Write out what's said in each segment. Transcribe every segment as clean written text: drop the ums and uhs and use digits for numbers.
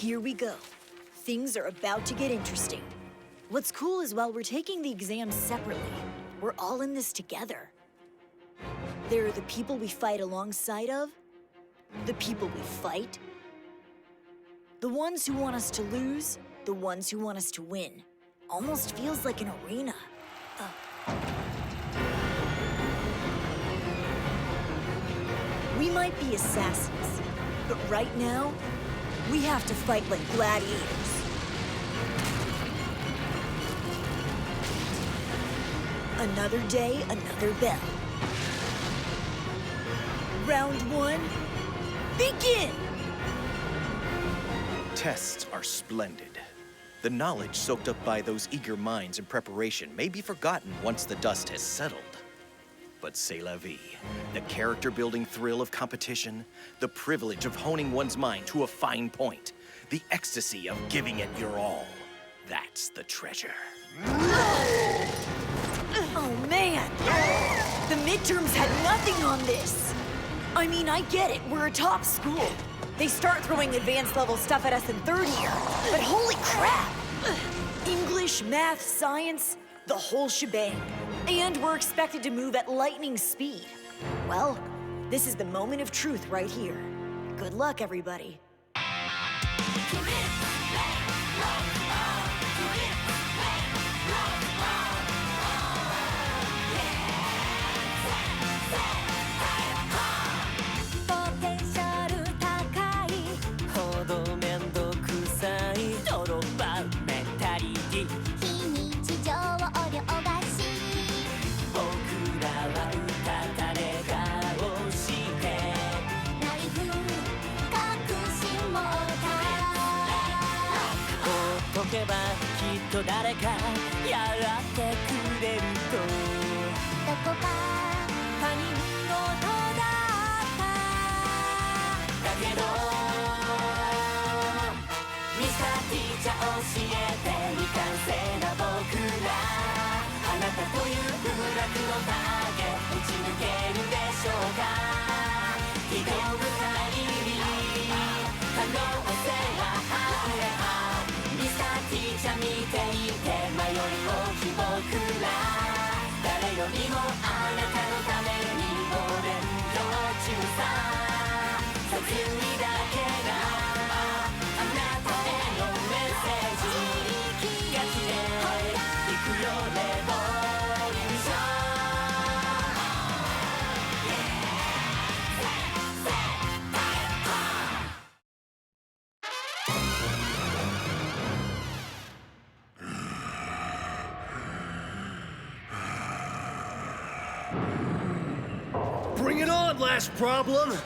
Here we go. Things are about to get interesting. What's cool is while we're taking the exams separately, we're all in this together. There are the people we fight alongside of, the people we fight, the ones who want us to lose, the ones who want us to win. Almost feels like an arena. We might be assassins, but right now, we have to fight like gladiators. Another day, another bell. Round one, begin! Tests are splendid. The knowledge soaked up by those eager minds in preparation may be forgotten once the dust has settled. But c'est la vie. The character-building thrill of competition, the privilege of honing one's mind to a fine point, the ecstasy of giving it your all. That's the treasure. Oh, man! The midterms had nothing on this! I mean, I get it, we're a top school. They start throwing advanced level stuff at us in third year, but holy crap! English, math, science, the whole shebang. And we're expected to move at lightning speed. Well, this is the moment of truth right here. Good luck, everybody.「きっと誰かやってくれると」「どこか他人事だった」「だけどミスターティーチャー教えて未完成な僕ら」「あなたという部落の影打ち抜けるでしょうか」「挑む限り可能性はあれば」ティーチャー見ていて迷い大きい僕ら誰よりもあなたのためにお勉強中さ切にだけがあなたへのメッセージガチで行くよレボリューション Bring it on, last problem!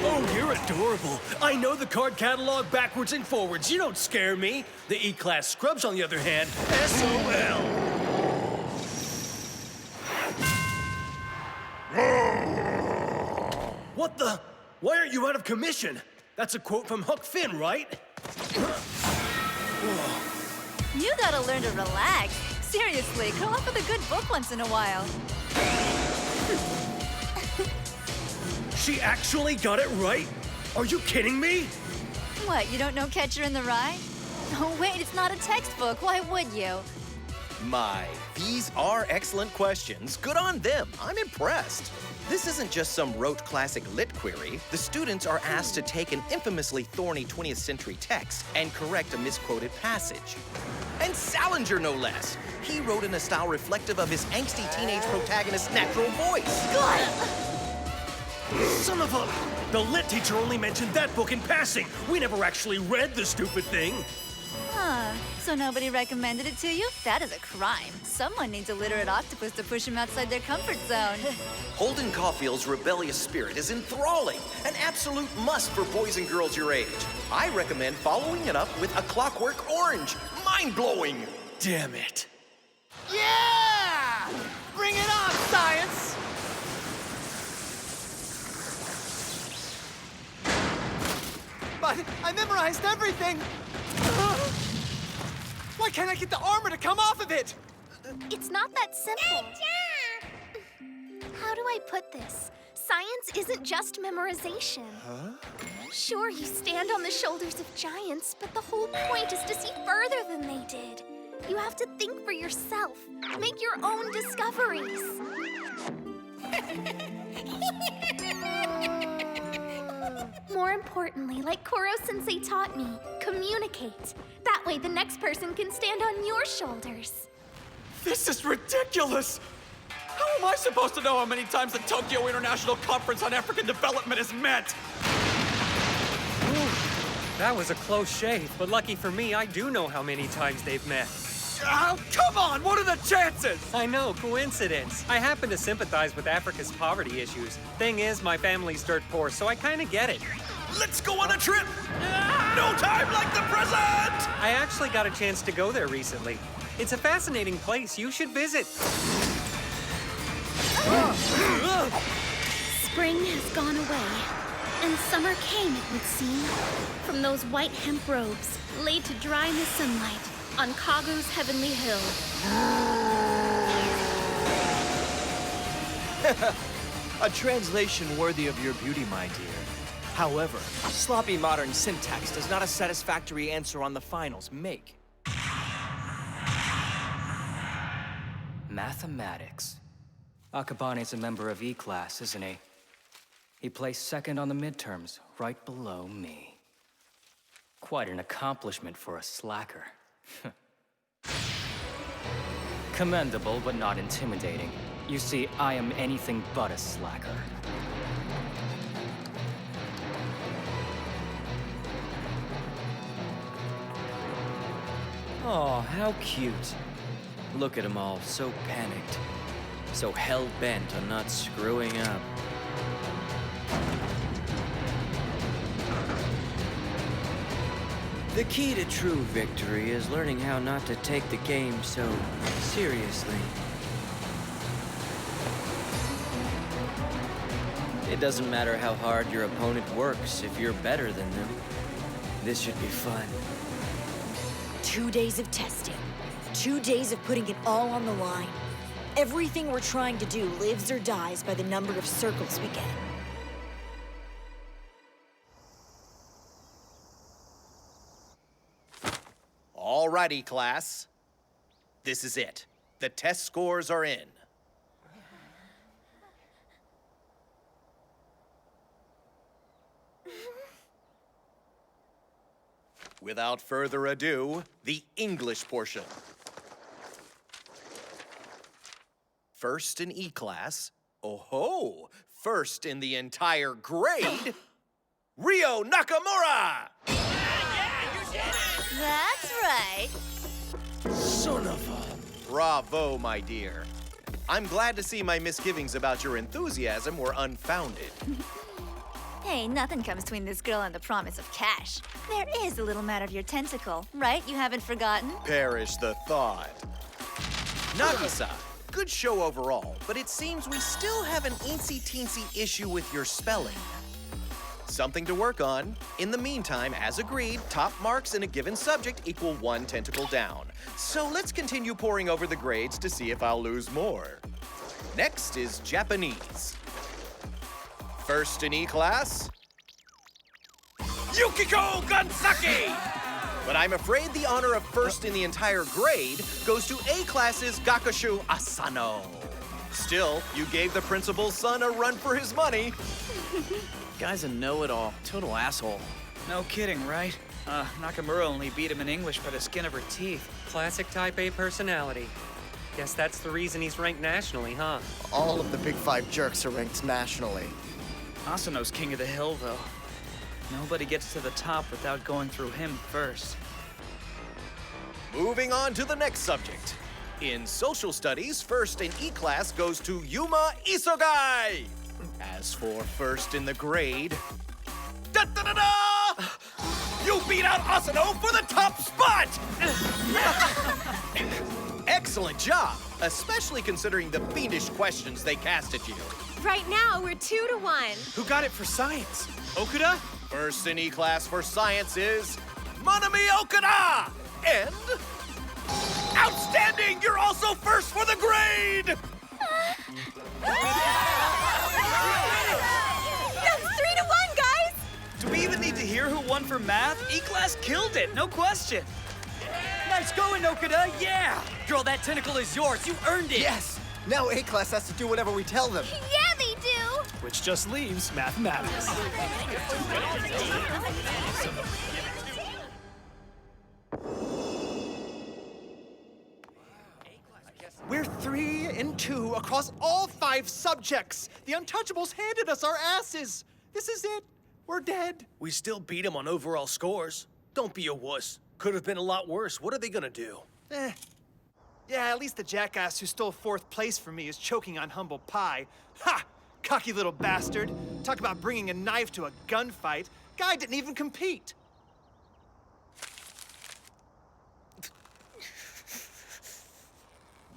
Oh, you're adorable. I know the card catalog backwards and forwards. You don't scare me. The E-Class Scrubs, on the other hand, SOL. What the? Why aren't you out of commission? That's a quote from Huck Finn, right? You gotta learn to relax. Seriously, come up with a good book once in a while. She actually got it right? Are you kidding me? What, you don't know Catcher in the Rye? Oh, wait, it's not a textbook. Why would you? My, these are excellent questions. Good on them. I'm impressed. This isn't just some rote classic lit query. The students are asked to take an infamously thorny 20th century text and correct a misquoted passage. And Salinger, no less. He wrote in a style reflective of his angsty teenage protagonist's natural voice. Son of a... The lit teacher only mentioned that book in passing. We never actually read the stupid thing. Huh. So nobody recommended it to you? That is a crime. Someone needs a literate octopus to push them outside their comfort zone. Holden Caulfield's rebellious spirit is enthralling, an absolute must for boys and girls your age. I recommend following it up with A Clockwork Orange. Mind-blowing! Damn it. Yeah! Bring it on, science! But I memorized everything! Why can't I get the armor to come off of it? It's not that simple. Good job! How do I put this? Science isn't just memorization. Sure, you stand on the shoulders of giants, but the whole point is to see further than they did. You have to think for yourself, make your own discoveries. More importantly, like Koro-sensei taught me, communicate. That way the next person can stand on your shoulders. This is ridiculous! How am I supposed to know how many times the Tokyo International Conference on African Development is met? That was a close shave, but lucky for me, I do know how many times they've met. Come on, what are the chances? I know, coincidence. I happen to sympathize with Africa's poverty issues. Thing is, my family's dirt poor, so I kinda get it. Let's go on a trip! No time like the present! I actually got a chance to go there recently. It's a fascinating place. You should visit. Spring has gone away, and summer came, it would seem, from those white hemp robes laid to dry in the sunlight on Kagu's heavenly hill. A translation worthy of your beauty, my dear. However, sloppy modern syntax does not a satisfactory answer on the finals make. Mathematics. Akabane's a member of E-Class, isn't he? He placed second on the midterms, right below me. Quite an accomplishment for a slacker. Commendable, but not intimidating. You see, I am anything but a slacker. Oh, how cute. Look at them all, so panicked. So hell-bent on not screwing up. The key to true victory is learning how not to take the game so seriously. It doesn't matter how hard your opponent works if you're better than them. This should be fun. 2 days of testing. 2 days of putting it all on the line. Everything we're trying to do lives or dies by the number of circles we get. Alrighty, class. This is it. The test scores are in. Without further ado, the English portion. First in E-Class. Oh ho! First in the entire grade, Ryo Nakamura! That's right. Son of a... Bravo, my dear. I'm glad to see my misgivings about your enthusiasm were unfounded. Hey, nothing comes between this girl and the promise of cash. There is a little matter of your tentacle, right? You haven't forgotten? Perish the thought. Nagisa, good show overall, but it seems we still have an eensy-teensy issue with your spelling. Something to work on. In the meantime, as agreed, top marks in a given subject equal 1 tentacle down. So let's continue poring over the grades to see if I'll lose more. Next is Japanese. First in E-Class, Yukiko Gansaki! But I'm afraid the honor of first in the entire grade goes to A-Class's Gakushu Asano. Still, you gave the principal's son a run for his money. Guy's a know-it-all, total asshole. No kidding, right? Nakamura only beat him in English by the skin of her teeth. Classic Type A personality. Guess that's the reason he's ranked nationally, huh? All of the Big Five jerks are ranked nationally. Asano's king of the hill, though. Nobody gets to the top without going through him first. Moving on to the next subject. In social studies, first in E-Class goes to Yuma Isogai. As for first in the grade, da-da-da-da! You beat out Asano for the top spot! Excellent job, especially considering the fiendish questions they cast at you. Right now, we're 2-1. Who got it for science? Okuda? First in E-Class for science is Manami Okada! And outstanding! You're also first for the grade! hear who won for math? E-Class killed it, no question. Nice going, Okada, yeah! Girl, that tentacle is yours, you earned it! Yes! Now A-Class has to do whatever we tell them. Yeah, they do! Which just leaves mathematics. We're 3 and 2 across all 5 subjects. The Untouchables handed us our asses. This is it. We're dead. We still beat them on overall scores. Don't be a wuss. Could have been a lot worse. What are they gonna do? Yeah, at least the jackass who stole 4th place from me is choking on humble pie. Ha! Cocky little bastard. Talk about bringing a knife to a gunfight. Guy didn't even compete.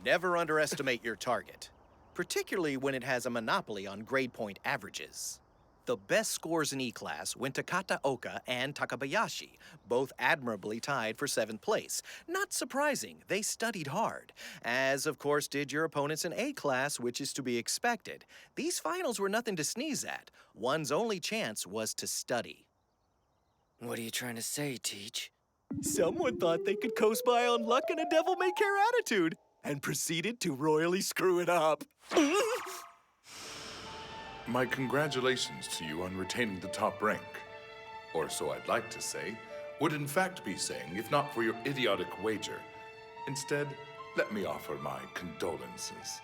Never underestimate your target, particularly when it has a monopoly on grade point averages. The best scores in E-Class went to Kataoka and Takabayashi, both admirably tied for 7th place. Not surprising, they studied hard, as of course did your opponents in A-Class, which is to be expected. These finals were nothing to sneeze at. One's only chance was to study. What are you trying to say, Teach? Someone thought they could coast by on luck and a devil-may-care attitude, and proceeded to royally screw it up. My congratulations to you on retaining the top rank. Or so I'd like to say, would in fact be saying, if not for your idiotic wager. Instead, let me offer my condolences.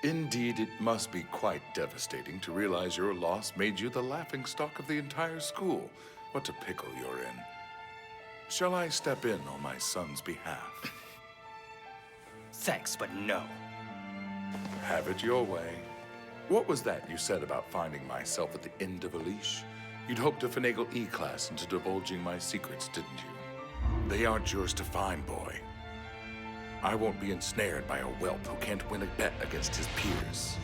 Indeed, it must be quite devastating to realize your loss made you the laughingstock of the entire school. What a pickle you're in. Shall I step in on my son's behalf? Thanks, but no. Have it your way. What was that you said about finding myself at the end of a leash? You'd hoped to finagle E-Class into divulging my secrets, didn't you? They aren't yours to find, boy. I won't be ensnared by a whelp who can't win a bet against his peers.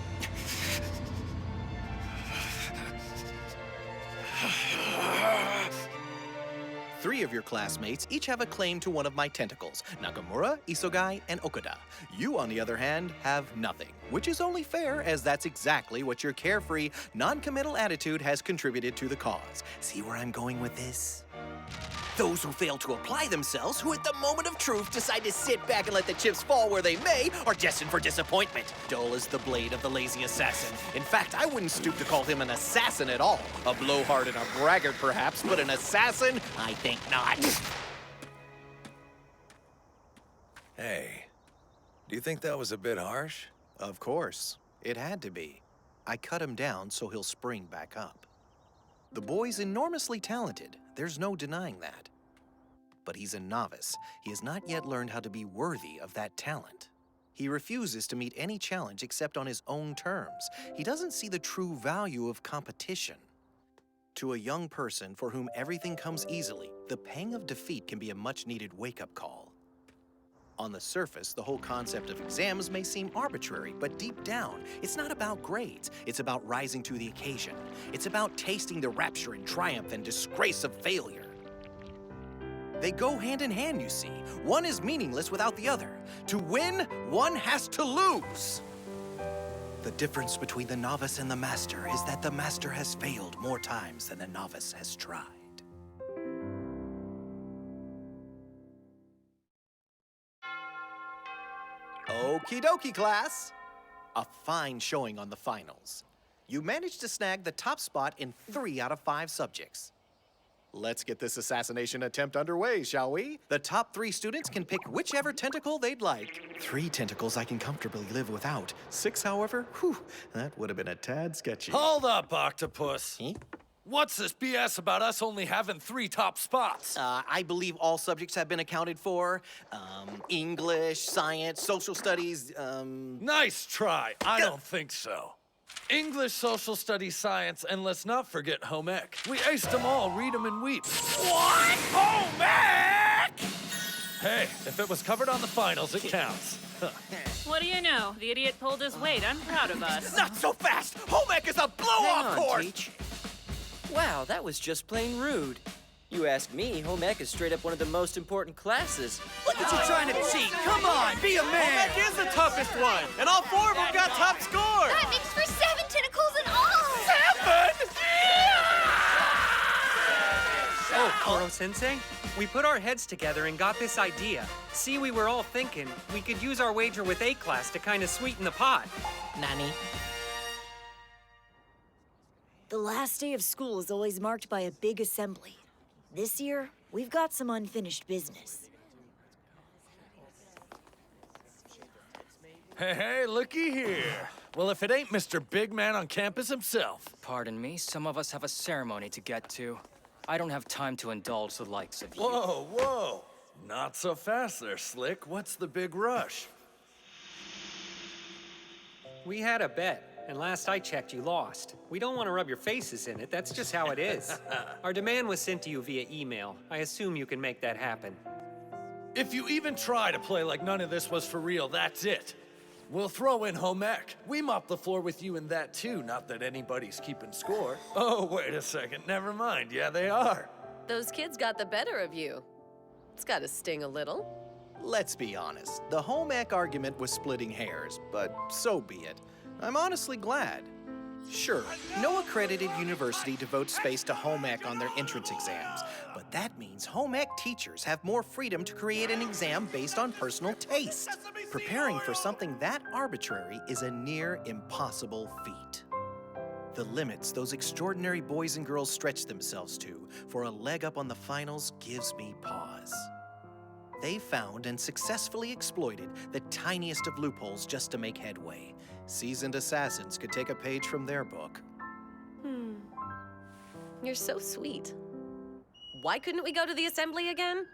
Three of your classmates each have a claim to one of my tentacles: Nakamura, Isogai, and Okada. You, on the other hand, have nothing, which is only fair, as that's exactly what your carefree, non-committal attitude has contributed to the cause. See where I'm going with this? Those who fail to apply themselves, who at the moment of truth decide to sit back and let the chips fall where they may, are destined for disappointment. Dull as the blade of the lazy assassin. In fact, I wouldn't stoop to call him an assassin at all. A blowhard and a braggart, perhaps, but an assassin? I think not. Hey, do you think that was a bit harsh? Of course. It had to be. I cut him down so he'll spring back up. The boy's enormously talented. There's no denying that. But he's a novice. He has not yet learned how to be worthy of that talent. He refuses to meet any challenge except on his own terms. He doesn't see the true value of competition. To a young person for whom everything comes easily, the pang of defeat can be a much-needed wake-up call. On the surface, the whole concept of exams may seem arbitrary, but deep down, it's not about grades. It's about rising to the occasion. It's about tasting the rapture and triumph and disgrace of failure. They go hand in hand, you see. One is meaningless without the other. To win, one has to lose. The difference between the novice and the master is that the master has failed more times than the novice has tried. Okie dokie, class. A fine showing on the finals. You managed to snag the top spot in 3 out of 5 subjects. Let's get this assassination attempt underway, shall we? The top 3 students can pick whichever tentacle they'd like. 3 tentacles I can comfortably live without. 6, however, whew, that would have been a tad sketchy. Hold up, Octopus. What's this BS about us only having 3 top spots? I believe all subjects have been accounted for. English, science, social studies, Nice try. I don't think so. English, social studies, science, and let's not forget home ec. We aced them all, read them and weep. What? Home ec! Hey, if it was covered on the finals, it counts. What do you know? The idiot pulled his weight. I'm proud of us. Not so fast! Home ec is a blow-off Hang on, course! Teach. Wow, that was just plain rude. You ask me, home ec is straight up one of the most important classes. Look at you trying to cheat! Come on, be a man! Home ec is the toughest one, and all 4 of them got top scores! That makes for 7 tentacles in all! 7?! Koro-sensei. We put our heads together and got this idea. See, we were all thinking we could use our wager with A-class to kind of sweeten the pot. Nani? The last day of school is always marked by a big assembly. This year, we've got some unfinished business. Hey, looky here. Well, if it ain't Mr. Big Man on campus himself. Pardon me, some of us have a ceremony to get to. I don't have time to indulge the likes of you. Whoa. Not so fast there, Slick. What's the big rush? We had a bet, and last I checked, you lost. We don't want to rub your faces in it. That's just how it is. Our demand was sent to you via email. I assume you can make that happen. If you even try to play like none of this was for real, that's it. We'll throw in home ec. We mop the floor with you in that too, not that anybody's keeping score. Oh, wait a second, never mind. Yeah, they are. Those kids got the better of you. It's gotta sting a little. Let's be honest. The home ec argument was splitting hairs, but so be it. I'm honestly glad. Sure, no accredited university devotes space to home ec on their entrance exams, but that means home ec teachers have more freedom to create an exam based on personal taste. Preparing for something that arbitrary is a near impossible feat. The limits those extraordinary boys and girls stretch themselves to for a leg up on the finals gives me pause. They found and successfully exploited the tiniest of loopholes just to make headway. Seasoned assassins could take a page from their book. You're so sweet. Why couldn't we go to the assembly again?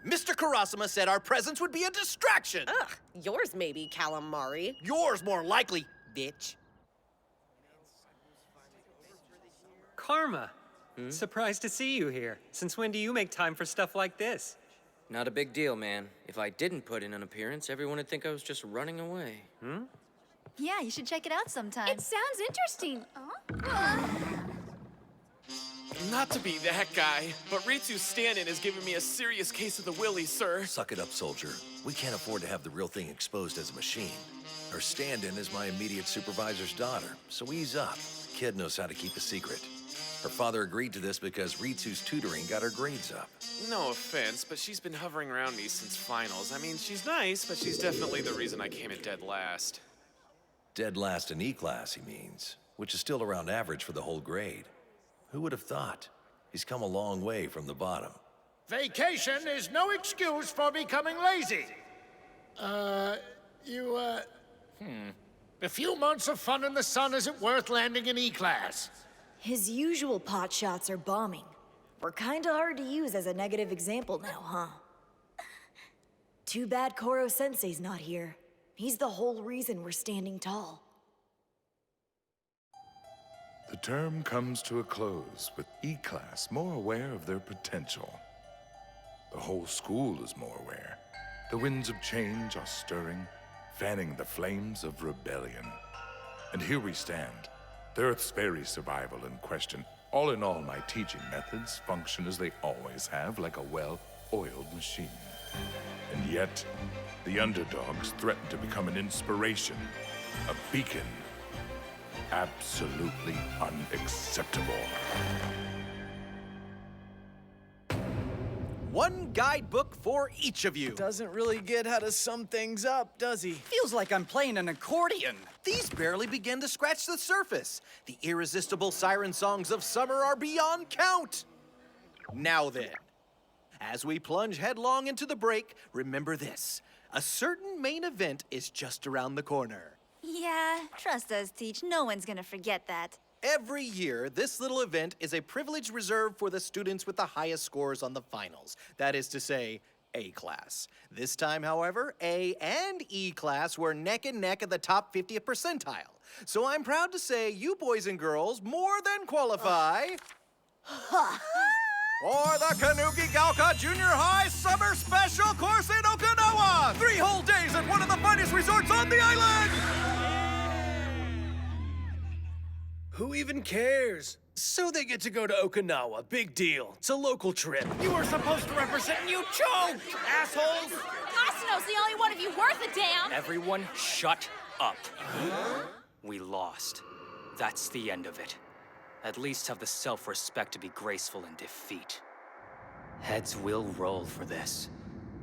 Mr. Karasuma said our presence would be a distraction! Ugh, yours maybe, calamari. Yours more likely, bitch. Karma. Surprised to see you here. Since when do you make time for stuff like this? Not a big deal, man. If I didn't put in an appearance, everyone would think I was just running away. Yeah, you should check it out sometime. It sounds interesting. Not to be that guy, but Ritsu's stand-in is giving me a serious case of the willies, sir. Suck it up, soldier. We can't afford to have the real thing exposed as a machine. Her stand-in is my immediate supervisor's daughter, so ease up. Kid knows how to keep a secret. Her father agreed to this because Ritsu's tutoring got her grades up. No offense, but she's been hovering around me since finals. I mean, she's nice, but she's definitely the reason I came in dead last. Dead last in E-class, he means, which is still around average for the whole grade. Who would have thought? He's come a long way from the bottom. Vacation is no excuse for becoming lazy. A few months of fun in the sun isn't worth landing in E-class. His usual pot shots are bombing. We're kinda hard to use as a negative example now, huh? Too bad Koro-sensei's not here. He's the whole reason we're standing tall. The term comes to a close with E-class more aware of their potential. The whole school is more aware. The winds of change are stirring, fanning the flames of rebellion. And here we stand, the Earth's very survival in question. All in all, my teaching methods function as they always have, like a well-oiled machine. And yet, the underdogs threaten to become an inspiration, a beacon. Absolutely unacceptable. One guidebook for each of you. Doesn't really get how to sum things up, does he? Feels like I'm playing an accordion. These barely begin to scratch the surface. The irresistible siren songs of summer are beyond count. Now then, as we plunge headlong into the break, remember this. A certain main event is just around the corner. Yeah, trust us, Teach. No one's gonna forget that. Every year, this little event is a privilege reserved for the students with the highest scores on the finals. That is to say, A-class. This time, however, A and E-class were neck and neck at the top 50th percentile. So I'm proud to say you boys and girls more than qualify for the Kanuki Gaoka Junior High Summer Special Course in Okinawa! 3 whole days at one of the finest resorts on the island! Who even cares? So they get to go to Okinawa. Big deal. It's a local trip. You were supposed to represent and you choked, assholes! Asano's the only one of you worth a damn! Everyone shut up. We lost. That's the end of it. At least have the self-respect to be graceful in defeat. Heads will roll for this.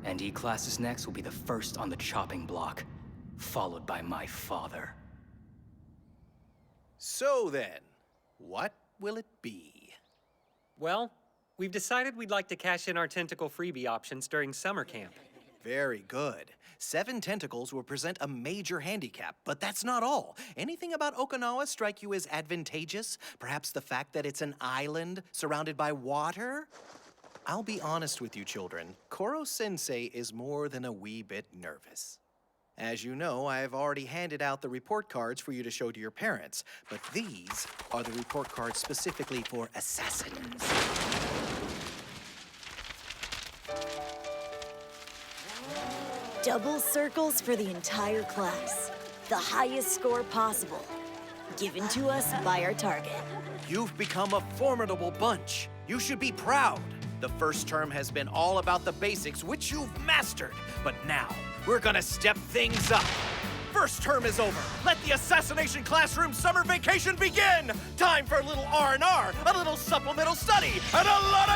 And E-Class's next will be the first on the chopping block, followed by my father. So then, what will it be? Well, we've decided we'd like to cash in our tentacle freebie options during summer camp. Very good. 7 tentacles will present a major handicap, but that's not all. Anything about Okinawa strike you as advantageous? Perhaps the fact that it's an island surrounded by water? I'll be honest with you, children. Koro-sensei is more than a wee bit nervous. As you know, I've already handed out the report cards for you to show to your parents, but these are the report cards specifically for assassins. Double circles for the entire class. The highest score possible. Given to us by our target. You've become a formidable bunch. You should be proud. The first term has been all about the basics, which you've mastered. But now, we're gonna step things up. First term is over. Let the Assassination Classroom summer vacation begin. Time for a little R&R, a little supplemental study, and a lot